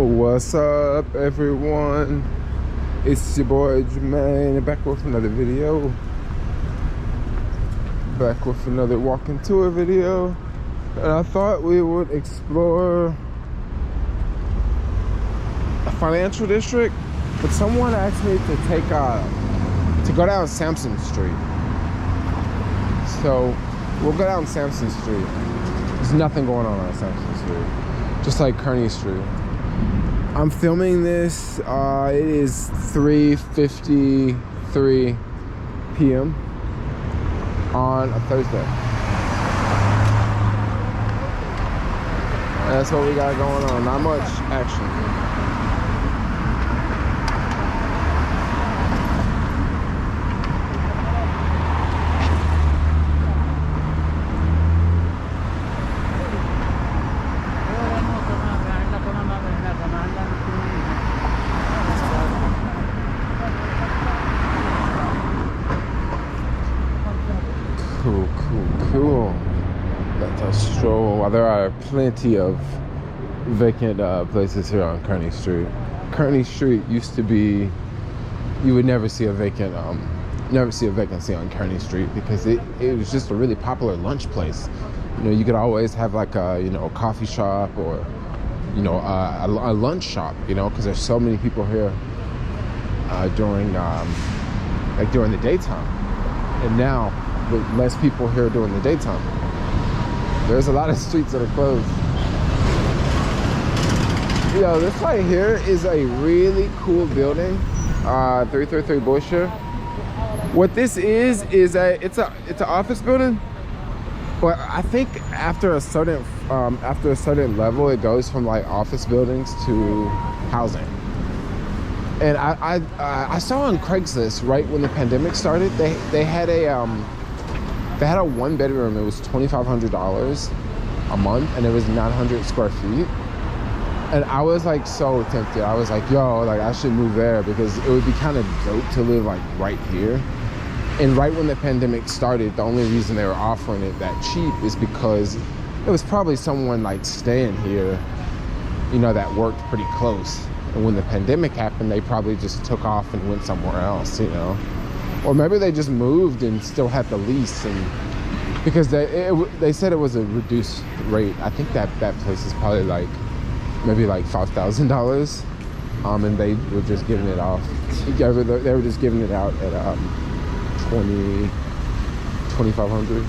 What's up, everyone? It's your boy Jermaine, back with another video. Back with another walking tour video. And I thought we would explore a financial district, but someone asked me to go down Sampson Street. So we'll go down Sampson Street. There's nothing going on Sampson Street, just like Kearney Street. I'm filming this, it is 3:53 p.m. on a Thursday. And that's what we got going on, not much action. Cool. Let us stroll. Well, there are plenty of vacant places here on Kearney Street. Kearney Street used to be, you would never see a vacancy on Kearney Street because it was just a really popular lunch place. You know, you could always have like a coffee shop or a lunch shop. Because there's so many people here during the daytime, and now with less people here during the daytime, there's a lot of streets that are closed. This right here is a really cool building, 333 Busher. What this is it's an office building, but I think after a certain level, it goes from like office buildings to housing. And I saw on Craigslist right when the pandemic started, they had a one bedroom. It was $2,500 a month, and it was 900 square feet. And I was like so tempted. I was like, yo, like I should move there because it would be kind of dope to live like right here. And right when the pandemic started, the only reason they were offering it that cheap is because it was probably someone like staying here, that worked pretty close. And when the pandemic happened, they probably just took off and went somewhere else, Or maybe they just moved and still had the lease, and because they said it was a reduced rate. I think that place is probably like maybe like $5,000, and they were just giving it off. They were just giving it out at $2,500.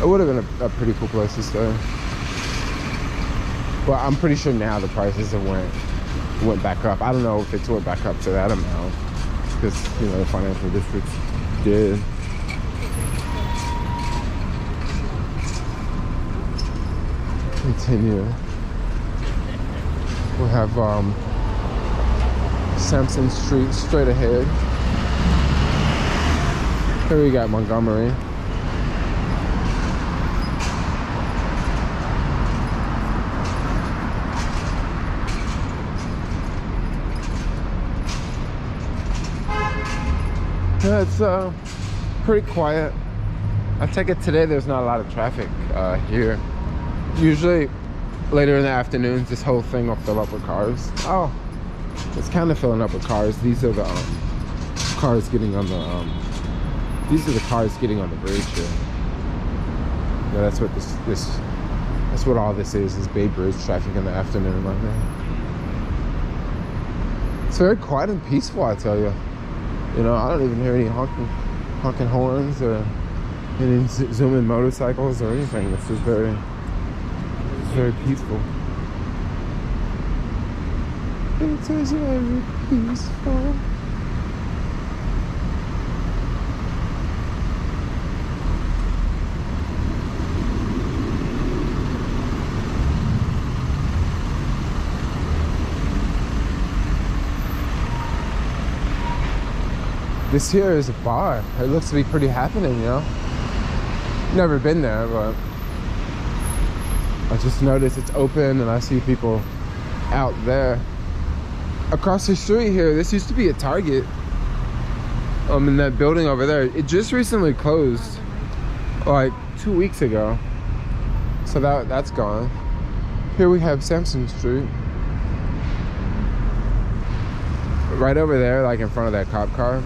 It would have been a pretty cool place to stay. But I'm pretty sure now the prices have went back up. I don't know if it's went back up to that amount, because the financial districts did. Continue. We'll have Sampson Street straight ahead. Here we got Montgomery. Yeah, it's pretty quiet. I take it today there's not a lot of traffic here. Usually later in the afternoons, this whole thing will fill up with cars. Oh, it's kind of filling up with cars. These are the cars getting on the cars getting on the bridge here. Yeah, that's what that's what all this is Bay Bridge traffic in the afternoon right now. It's very quiet and peaceful, I tell you. I don't even hear any honking horns or any zooming motorcycles or anything. It's just very peaceful. It is very peaceful. This here is a bar. It looks to be pretty happening, Never been there, but I just noticed it's open and I see people out there. Across the street here, this used to be a Target. In that building over there. It just recently closed like 2 weeks ago. So that's gone. Here we have Sampson Street. right over there, like in front of that cop car,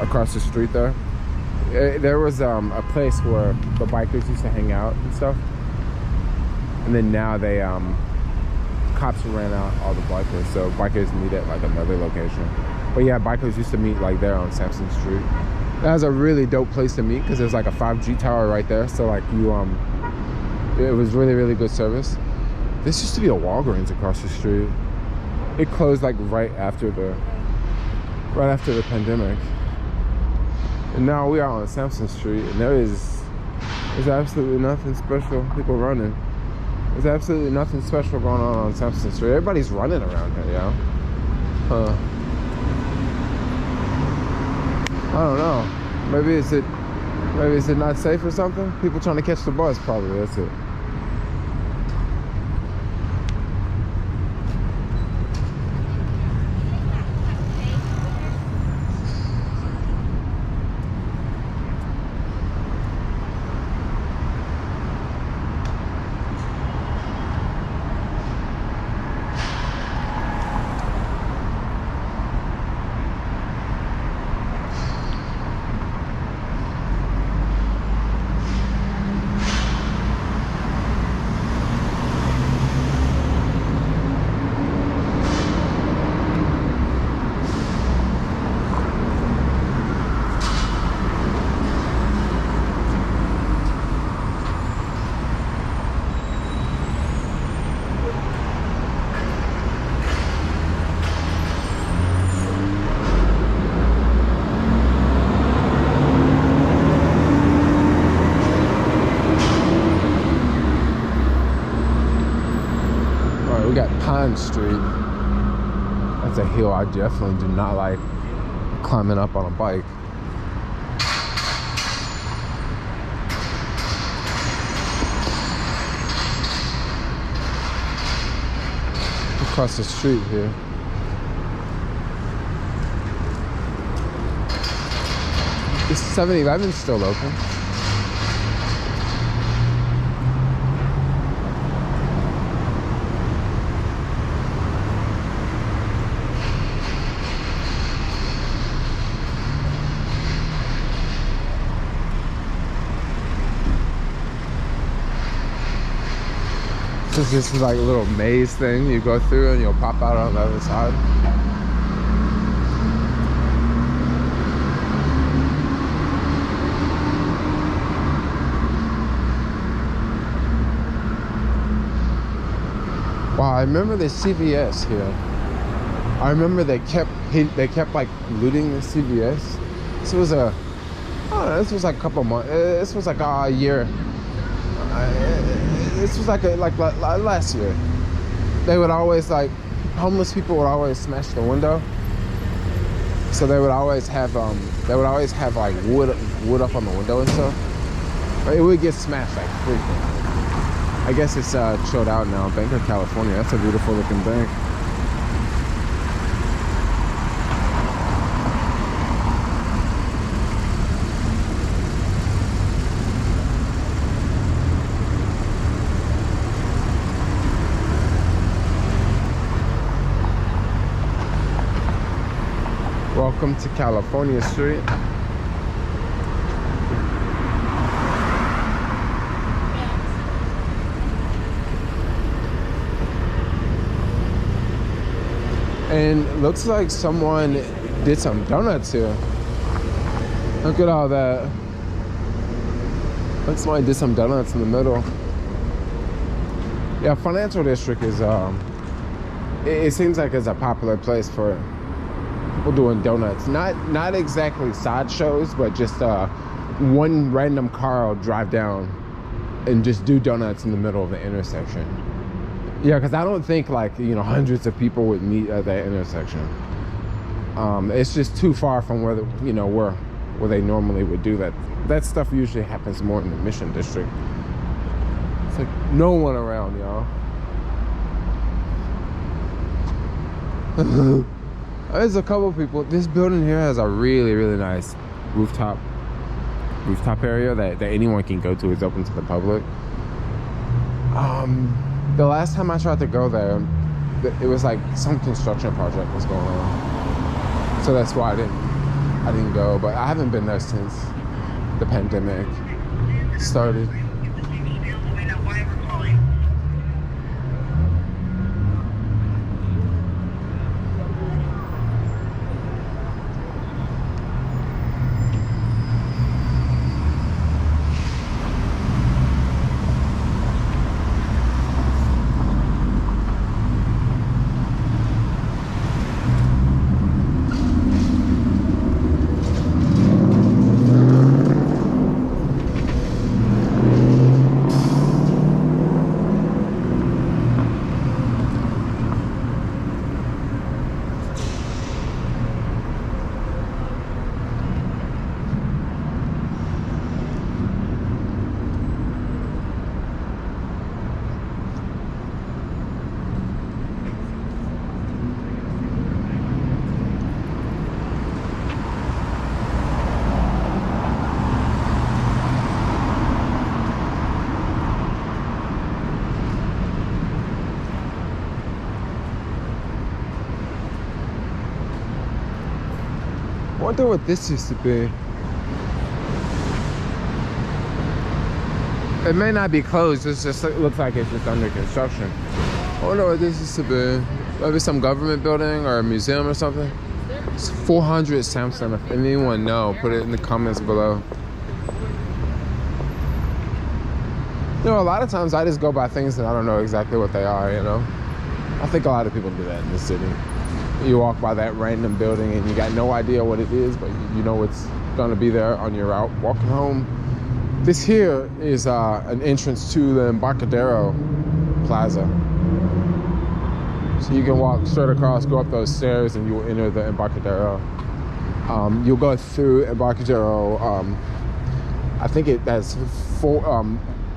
across the street there was a place where the bikers used to hang out and stuff, and then now they cops ran out all the bikers, so bikers meet at like another location. But yeah, bikers used to meet like there on Sampson Street. That was a really dope place to meet because there's like a 5G tower right there, so like you it was really good service. This used to be a Walgreens across the street. It closed like right after the pandemic, and now we are on Sampson Street, and there's absolutely nothing special. People running. There's absolutely nothing special going on Sampson Street. Everybody's running around here, yo. I don't know. Maybe is it not safe or something? People trying to catch the bus, probably. That's it. Street. That's a hill I definitely do not like climbing up on a bike. Across the street here. Is 7-Eleven still open? This is like a little maze thing you go through and you'll pop out on the other side. Wow, I remember the CVS here. I remember they kept like looting the CVS. This was this was like a couple months. This was like a year. This was like last year. They would always like, homeless people would always smash the window. So they would always have like wood up on the window and stuff. But it would get smashed like frequently. I guess it's chilled out now. Bank of California. That's a beautiful looking bank. Welcome to California Street. And looks like someone did some donuts here. Look at all that. Looks like did some donuts in the middle. Yeah, Financial District is it seems like it's a popular place for people doing donuts. Not exactly sideshows, but just one random car will drive down and just do donuts in the middle of the intersection. Yeah, because I don't think like, you know, hundreds of people would meet at that intersection. It's just too far from where where they normally would do that. That stuff usually happens more in the Mission District. It's like no one around, y'all. There's a couple people. This building here has a really nice rooftop area that anyone can go to. It's open to the public. The last time I tried to go there, it was like some construction project was going on, so that's why I didn't go. But I haven't been there since the pandemic started. I wonder what this used to be. It may not be closed, it looks like it's just under construction. I wonder what this used to be. Maybe some government building or a museum or something. It's 400 Sampson. If anyone knows, put it in the comments below. You know, a lot of times I just go by things that I don't know exactly what they are, you know. I think a lot of people do that in this city. You walk by that random building and you got no idea what it is, but you know it's gonna be there on your route walking home. This here is an entrance to the Embarcadero Plaza. So you can walk straight across, go up those stairs, and you will enter the Embarcadero. You'll go through Embarcadero. I think it has four,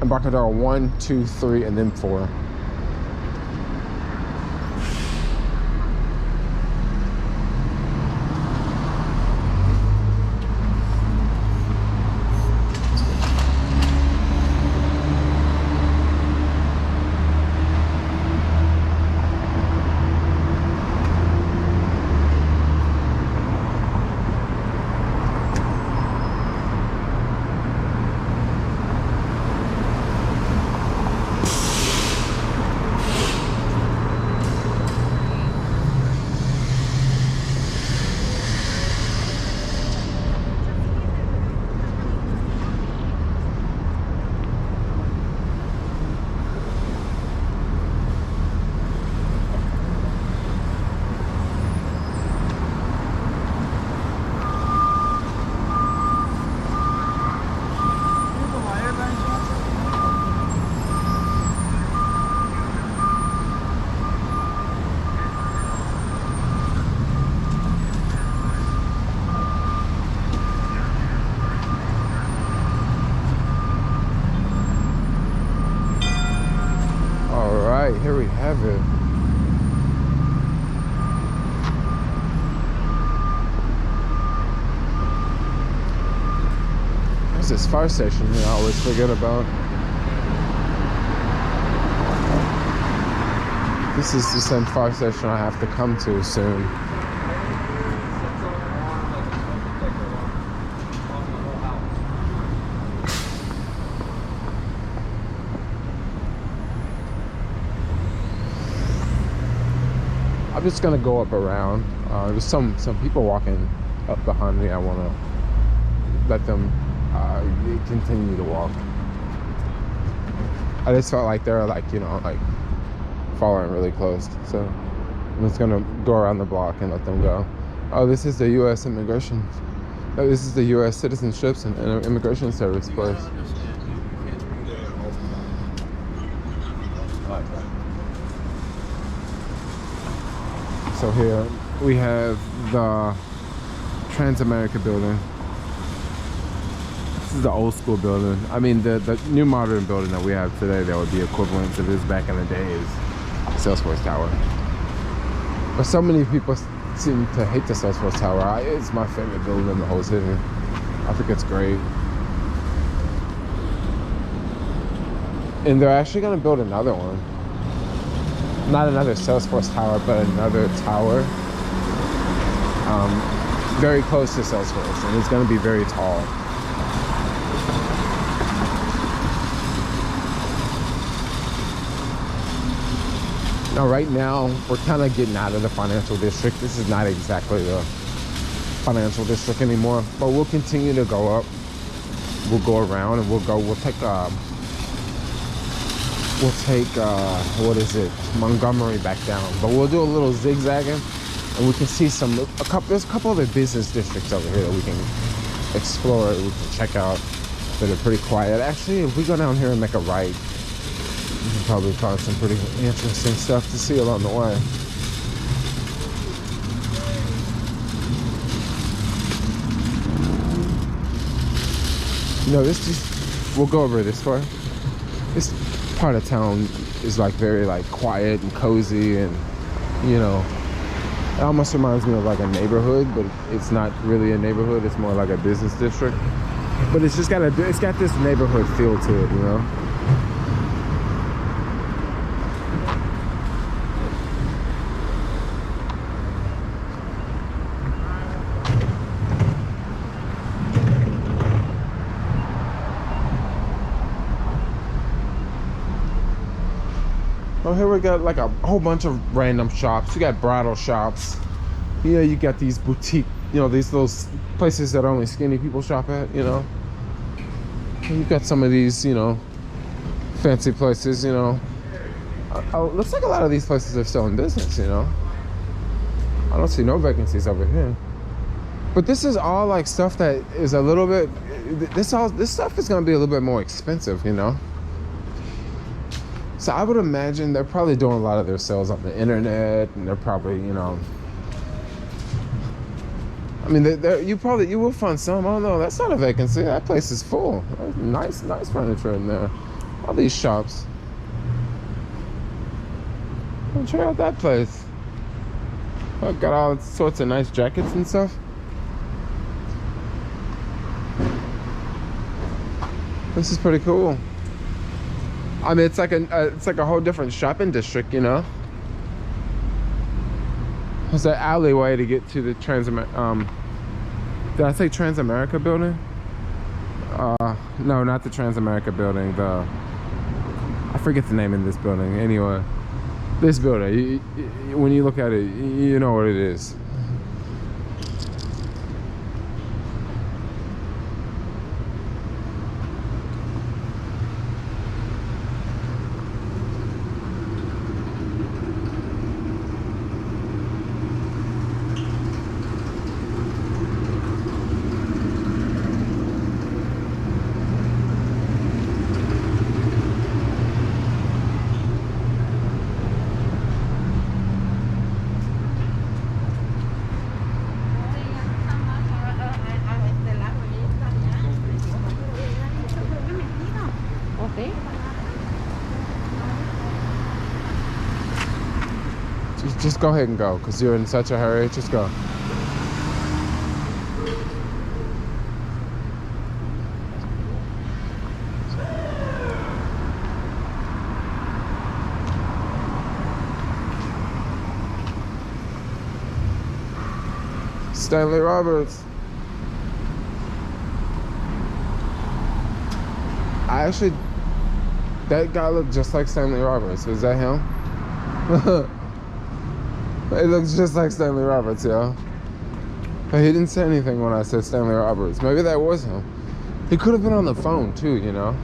Embarcadero 1, 2, 3, and then 4. Here we have it. There's this fire station here I always forget about. This is the same fire station I have to come to soon. I'm just gonna go up around. There's some people walking up behind me. I wanna let them continue to walk. I just felt like they're like, you know, like following really close. So I'm just gonna go around the block and let them go. Oh, this is the U.S. immigration. Oh, this is the U.S. Citizenships and Immigration Service place. So here we have the Transamerica Building. This is the old school building. I mean, the new modern building that we have today that would be equivalent to this back in the day is Salesforce Tower. But so many people seem to hate the Salesforce Tower. It's my favorite building in the whole city. I think it's great. And they're actually gonna build another one. not another Salesforce tower, but another tower very close to Salesforce, and it's going to be very tall. Now, right now, we're kind of getting out of the financial district. This is not exactly the financial district anymore, but we'll continue to go up. We'll go around and we'll take what is it, Montgomery back down, but we'll do a little zigzagging, and we can see there's a couple other business districts over here that we can explore, we can check out, that are pretty quiet. Actually, if we go down here and make a right, we can probably find some pretty interesting stuff to see along the way. You know, we'll go over this way. This part of town is like very like quiet and cozy, and you know, it almost reminds me of like a neighborhood, but it's not really a neighborhood. It's more like a business district. But it's got this neighborhood feel to it, you know. Oh, here we got like a whole bunch of random shops. You got bridal shops. Yeah, you got these boutique, you know, these little places that only skinny people shop at, you know. You got some of these, you know, fancy places, you know. Looks like a lot of these places are still in business, you know. I don't see no vacancies over here. But this is all like stuff that is a little bit, this stuff is gonna be a little bit more expensive, you know. So I would imagine they're probably doing a lot of their sales on the internet, and they're probably, you know, I mean, you will find some. Oh no, that's not a vacancy. That place is full. Nice furniture in there. All these shops. Well, check out that place. Oh, got all sorts of nice jackets and stuff. This is pretty cool. I mean, it's like a whole different shopping district, you know. There's an alleyway to get to the did I say Transamerica Building? No, not the Transamerica Building. I forget the name of this building. Anyway, this building. When you look at it, you know what it is. Just go ahead and go, because you're in such a hurry. Just go. Stanley Roberts. That guy looked just like Stanley Roberts. Is that him? It looks just like Stanley Roberts, yo. But he didn't say anything when I said Stanley Roberts. Maybe that was him. He could have been on the phone too, you know.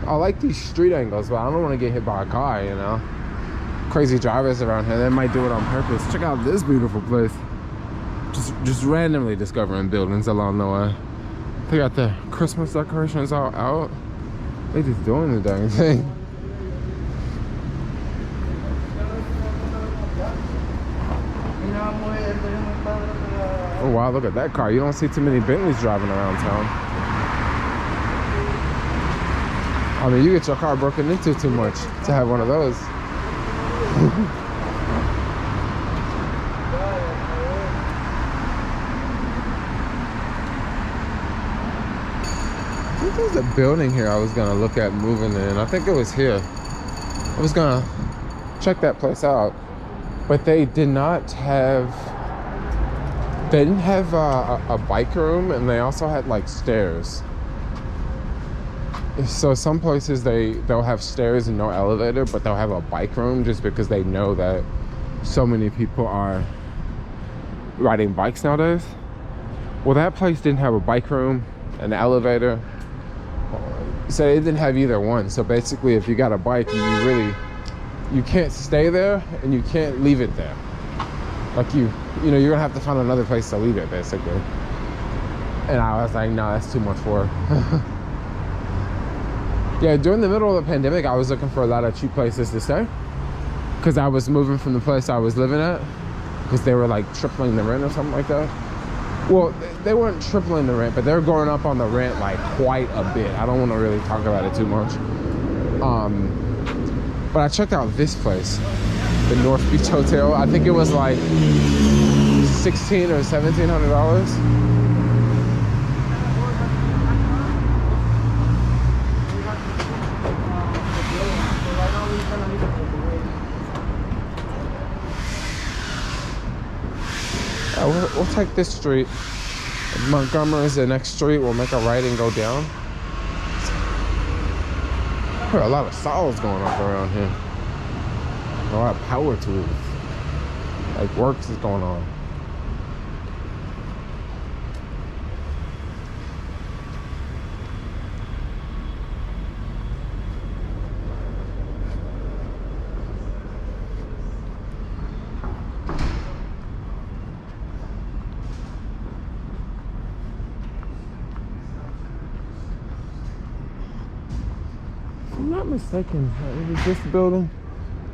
I like these street angles, but I don't want to get hit by a car, you know. Crazy drivers around here, they might do it on purpose. Check out this beautiful place. Just randomly discovering buildings along the way. They got the Christmas decorations all out. They just doing the dang thing. Oh wow, look at that car. You don't see too many Bentleys driving around town. I mean, you get your car broken into too much to have one of those. I think there's a building here I was gonna look at moving in. I think it was here. was gonna check that place out, but they didn't have a bike room, and they also had like stairs. So some places they'll have stairs and no elevator, but they'll have a bike room just because they know that so many people are riding bikes nowadays. Well, that place didn't have a bike room, an elevator, so they didn't have either one. So basically, if you got a bike, you can't stay there and you can't leave it there. Like you know, you're gonna have to find another place to leave it, basically. And I was like, no, that's too much work. Yeah, during the middle of the pandemic, I was looking for a lot of cheap places to stay because I was moving from the place I was living at because they were like tripling the rent or something like that. Well, they weren't tripling the rent, but they were going up on the rent like quite a bit. I don't want to really talk about it too much. But I checked out this place, the North Beach Hotel. I think it was like $1,600 or $1,700. We'll take this street. Montgomery is the next street. We'll make a right and go down. There are a lot of saws going up around here. A lot of power tools. Like works is going on. If I'm not mistaken, is this building?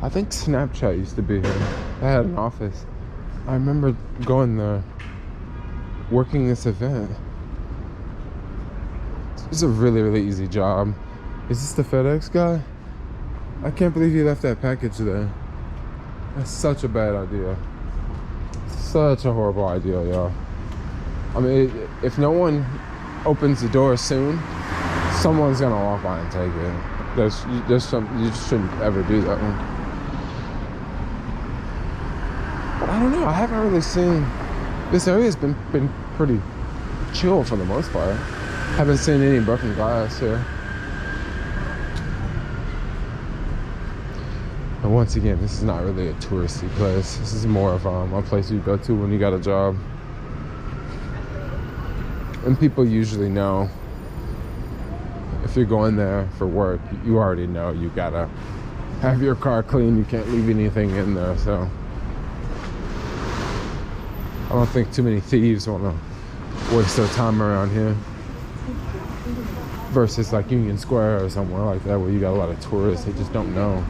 I think Snapchat used to be here. They had an office. I remember going there, working this event. It's a really, really easy job. Is this the FedEx guy? I can't believe he left that package there. That's such a bad idea. Such a horrible idea, y'all. I mean, if no one opens the door soon, someone's gonna walk by and take it. You just shouldn't ever do that one. But I don't know, I haven't really seen, this area's been pretty chill for the most part. Haven't seen any broken glass here. And once again, this is not really a touristy place. This is more of a place you go to when you got a job. And people usually know if you're going there for work, you already know you gotta have your car clean. You can't leave anything in there, so I don't think too many thieves want to waste their time around here versus like Union Square or somewhere like that where you got a lot of tourists. They just don't know.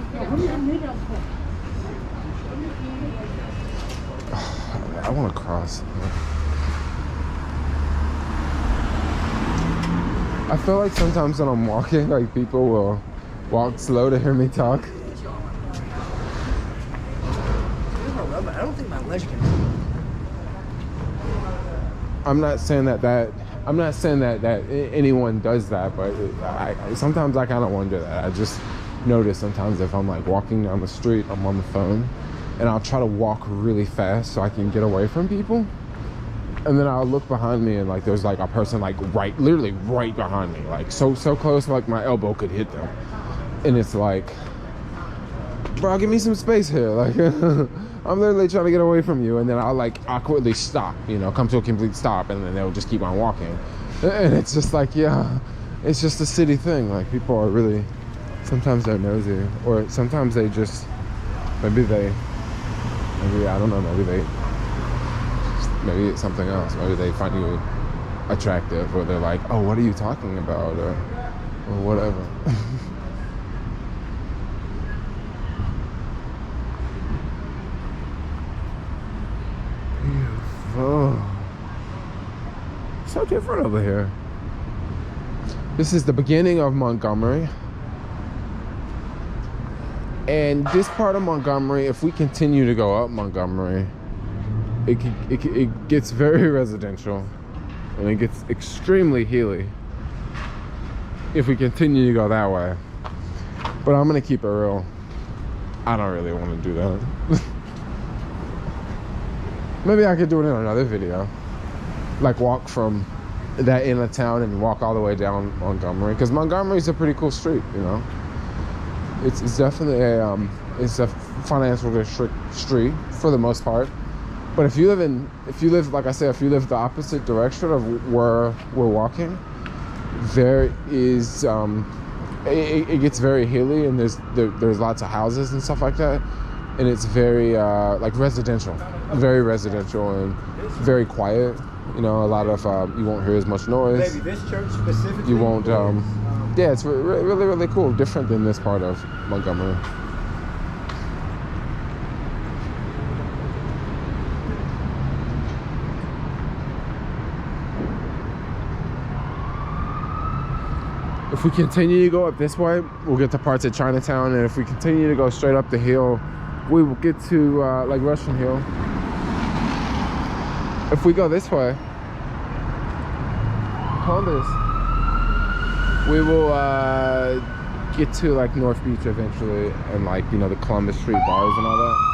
I want to cross. I feel like sometimes when I'm walking, like people will walk slow to hear me talk. I don't think my legs can. I'm not saying that anyone does that, but sometimes I kind of wonder that. I just notice sometimes if I'm like walking down the street, I'm on the phone, and I'll try to walk really fast so I can get away from people. And then I'll look behind me and like there's like a person like literally right behind me, like so close like my elbow could hit them. And it's like, bro, give me some space here. Like I'm literally trying to get away from you, and then I'll like awkwardly stop, come to a complete stop, and then they'll just keep on walking. And it's just like, yeah, it's just a city thing. Like people are really, sometimes they're nosy, or sometimes they just, maybe I don't know, maybe it's something else. Maybe they find you attractive, or they're like, oh, what are you talking about, or whatever. Beautiful. So different over here. This is the beginning of Montgomery. And this part of Montgomery, if we continue to go up Montgomery, it gets very residential, and it gets extremely hilly if we continue to go that way. But I'm gonna keep it real. I don't really want to do that. Maybe I could do it in another video. Like walk from that end of town and walk all the way down Montgomery. Because Montgomery's a pretty cool street, you know. It's definitely it's a financial district street for the most part. But if you live, like I said, if you live the opposite direction of where we're walking, there is, it gets very hilly, and there's lots of houses and stuff like that. And it's very, like residential, very residential and very quiet. You know, a lot of, you won't hear as much noise. Maybe this church specifically? You won't, yeah, it's really, really cool. Different than this part of Montgomery. If we continue to go up this way, we'll get to parts of Chinatown, and if we continue to go straight up the hill, we will get to like Russian Hill. If we go this way, Columbus, we will get to like North Beach eventually, and like, you know, the Columbus Street bars and all that.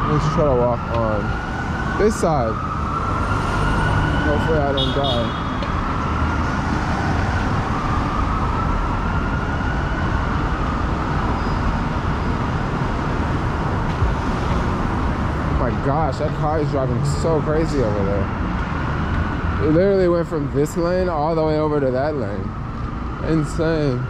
Let's try to walk on this side. Hopefully I don't die. Oh my gosh, that car is driving so crazy over there. It literally went from this lane all the way over to that lane. Insane.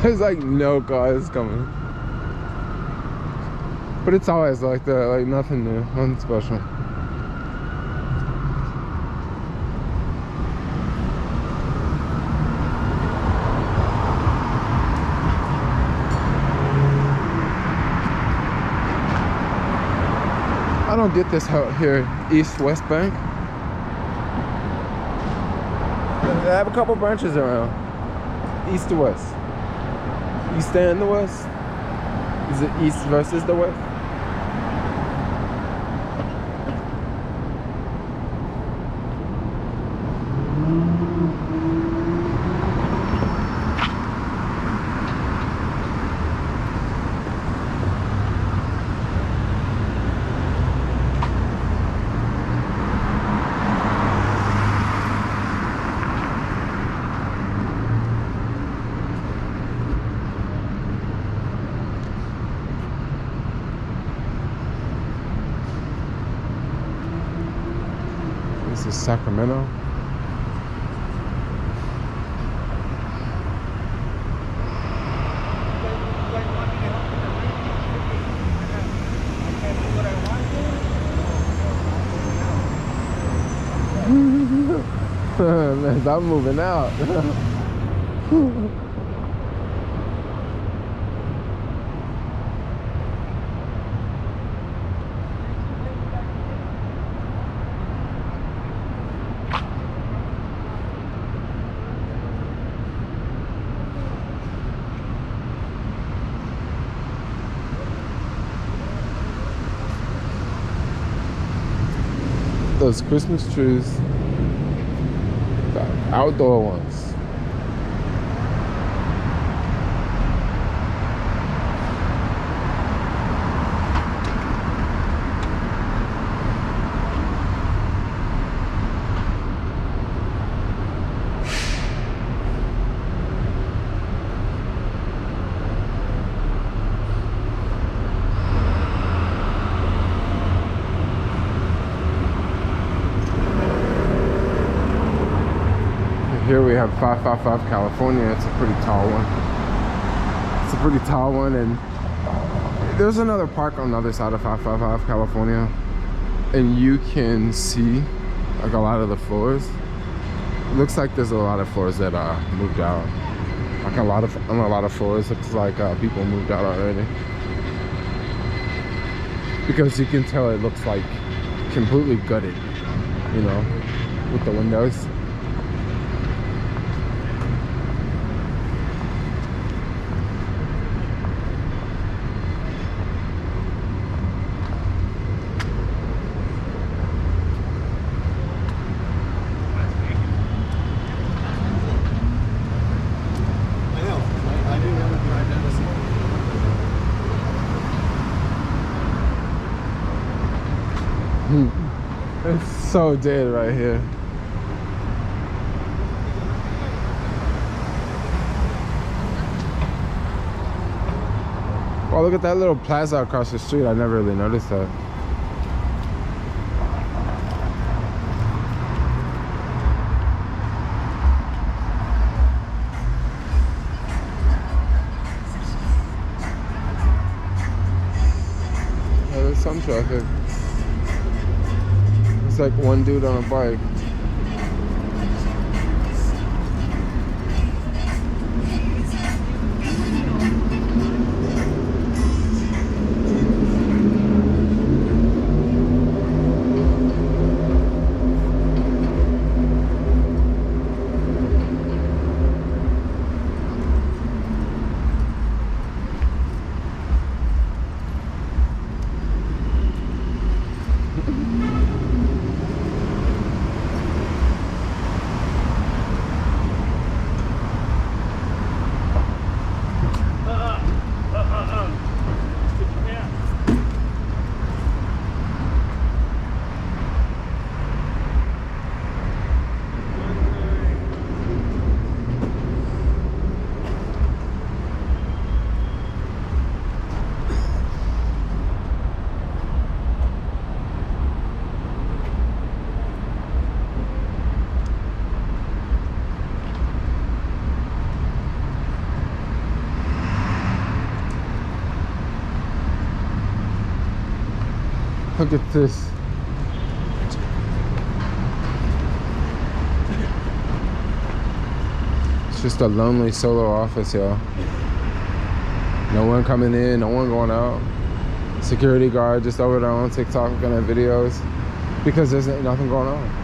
There's like no cars coming. But it's always like that, like nothing new, nothing special. I don't get this out here, East-West Bank. They have a couple branches around, east to west. East and the west? Is it east versus the west? This is Sacramento. Man, I'm moving out. Those Christmas trees, the outdoor ones. Here we have 555 California. It's a pretty tall one. It's a pretty tall one, and There's another park on the other side of 555 California, and you can see like a lot of the floors. It looks like there's a lot of floors that moved out. Like on a lot of floors, looks like people moved out already. Because you can tell it looks like completely gutted, you know, with the windows. It's so dead right here. Oh, look at that little plaza across the street. I never really noticed that. Oh, there's some traffic. It's like one dude on a bike. Look at this. It's just a lonely solo office, y'all. No one coming in, no one going out. Security guard just over there on TikTok looking at videos because there's nothing going on.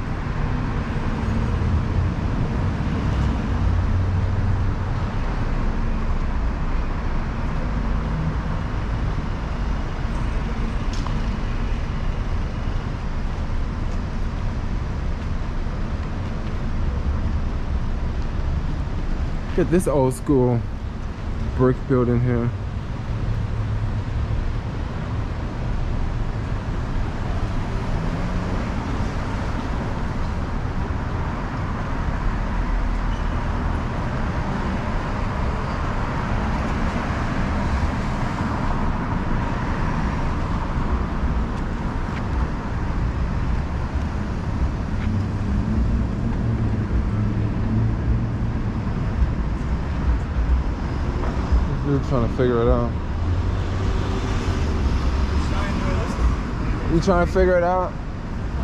Look at this old school brick building here. We're trying to figure it out. You trying to figure it out?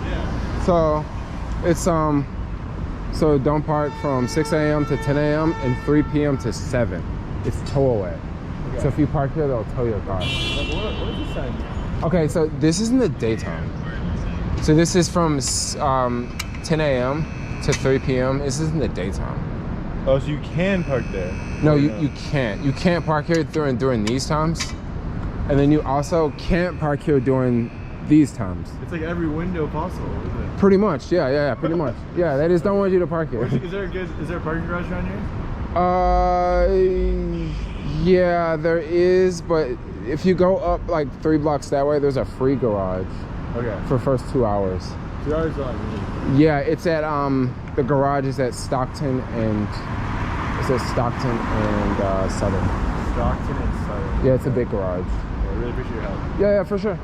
Yeah. So it's so don't park from 6 a.m. to 10 a.m. and 3 p.m. to 7. It's tow away. Okay. So if you park here, they'll tow your car. Like what is this sign? Okay, so this is in the daytime. So this is from 10 a.m. to 3 p.m. This is in the daytime. Oh, so you can park there? No, you can't. You can't park here during these times. And then you also can't park here during these times. It's like every window possible, isn't it? Pretty much, yeah, pretty much. Yeah, they just don't want you to park here. Is there a parking garage around here? Yeah, there is, but if you go up like 3 blocks that way, there's a free garage. Okay. For first 2 hours. 2 hours long. Yeah, it's at the garage is at Stockton and Southern. Stockton and Southern. Yeah, it's a big garage. Yeah, I really appreciate your help. Yeah, for sure.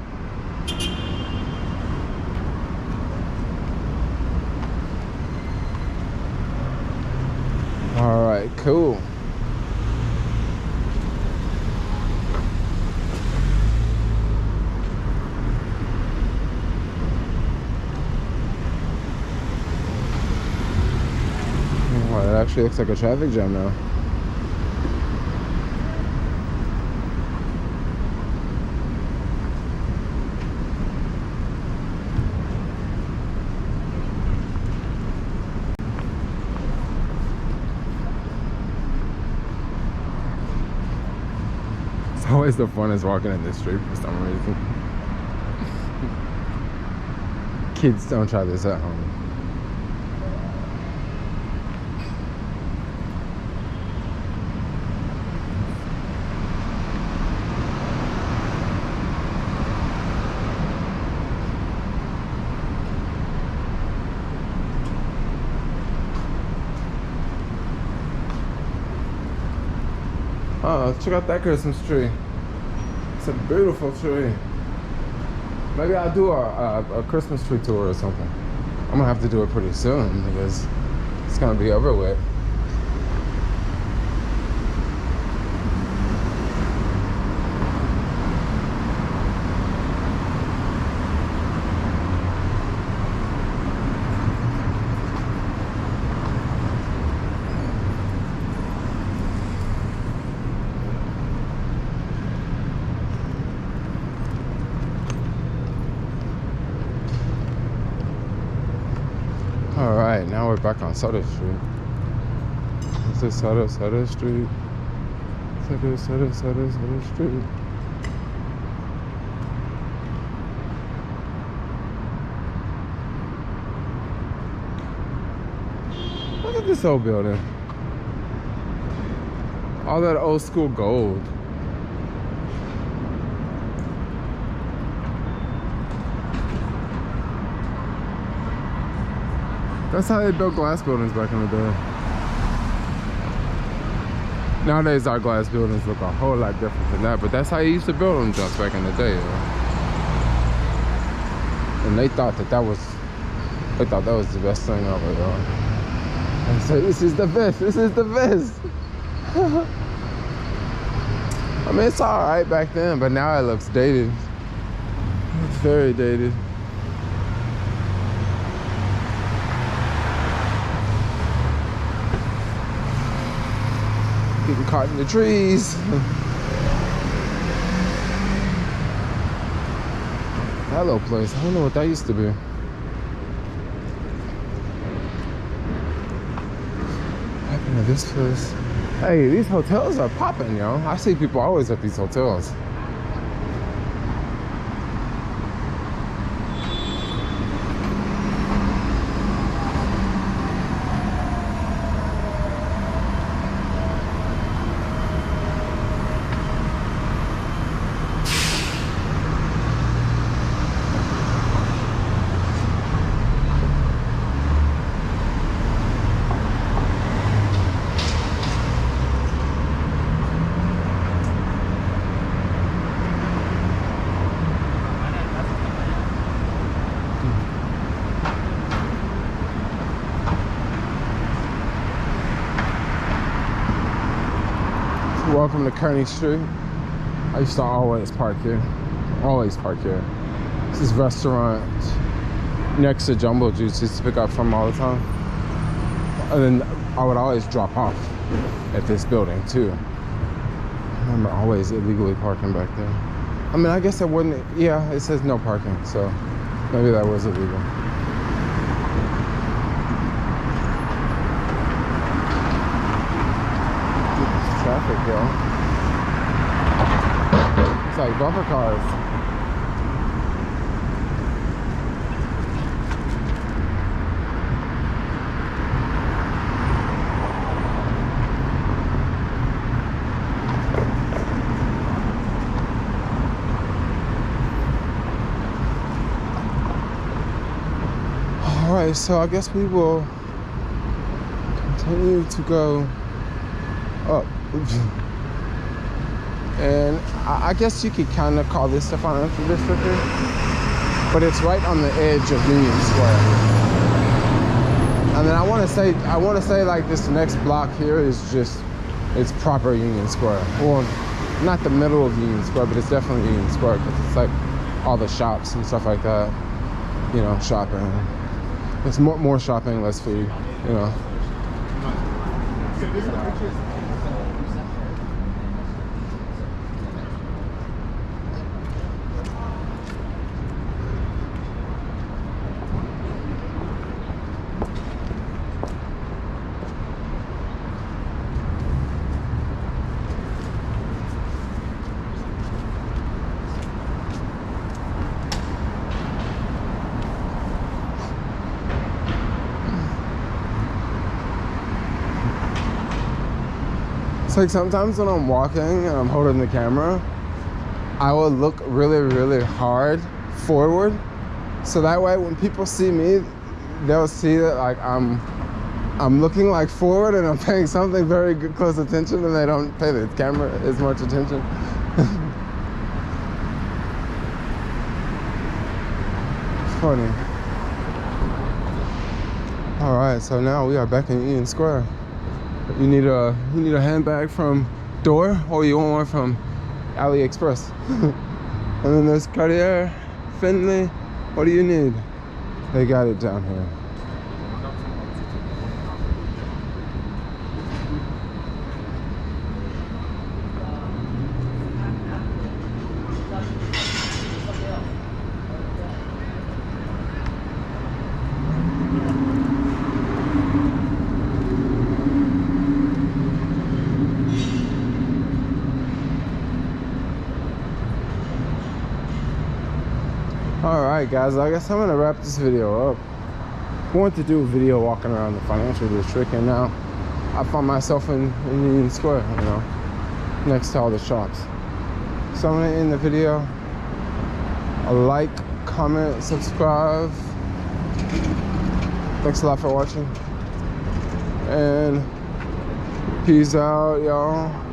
All right, cool. Oh, it actually looks like a traffic jam now. It's always the funnest walking in this street for some reason. Kids, don't try this at home. Oh, check out that Christmas tree. It's a beautiful tree. Maybe I'll do a Christmas tree tour or something. I'm gonna have to do it pretty soon because it's gonna be over with. All right, now we're back on Sutter Street. This is Sutter Street. Sutter Street. Look at this old building. All that old school gold. That's how they built glass buildings back in the day. Nowadays, our glass buildings look a whole lot different than that, but that's how you used to build them just back in the day. And they thought that was the best thing ever, though. And so this is the best. This is the best. I mean, it's all right back then, but now it looks dated. It's very dated. Getting caught in the trees. That little place, I don't know what that used to be. What happened to this place? Hey, these hotels are popping, yo. I see people always at these hotels. Welcome to Kearney Street. I used to always park here. Always park here. This is restaurant next to Jumbo Juice. Used to pick up from all the time. And then I would always drop off at this building too. I remember always illegally parking back there. I mean, I guess I wouldn't. Yeah, it says no parking, so maybe that was illegal. Traffic, yo. It's like bumper cars. All right, so I guess we will continue to go up. And I guess you could kind of call this the financial district here, but it's right on the edge of Union Square. And then I want to say like this next block here is just, it's proper Union Square. Well, not the middle of Union Square, but it's definitely Union Square because it's like all the shops and stuff like that. You know, shopping. It's more shopping, less food. You know. It's like sometimes when I'm walking and I'm holding the camera, I will look really, really hard forward. So that way when people see me, they'll see that like I'm looking like forward and I'm paying something very good, close attention, and they don't pay the camera as much attention. It's funny. All right, so now we are back in Union Square. You need a handbag from Door, or you want one from AliExpress. And then there's Cartier, Finley. What do you need? They got it down here. Alright guys, I guess I'm gonna wrap this video up. I wanted to do a video walking around the financial district, and now I find myself in Union Square, you know, next to all the shops. So I'm gonna end the video. A like, comment, subscribe. Thanks a lot for watching. And peace out, y'all.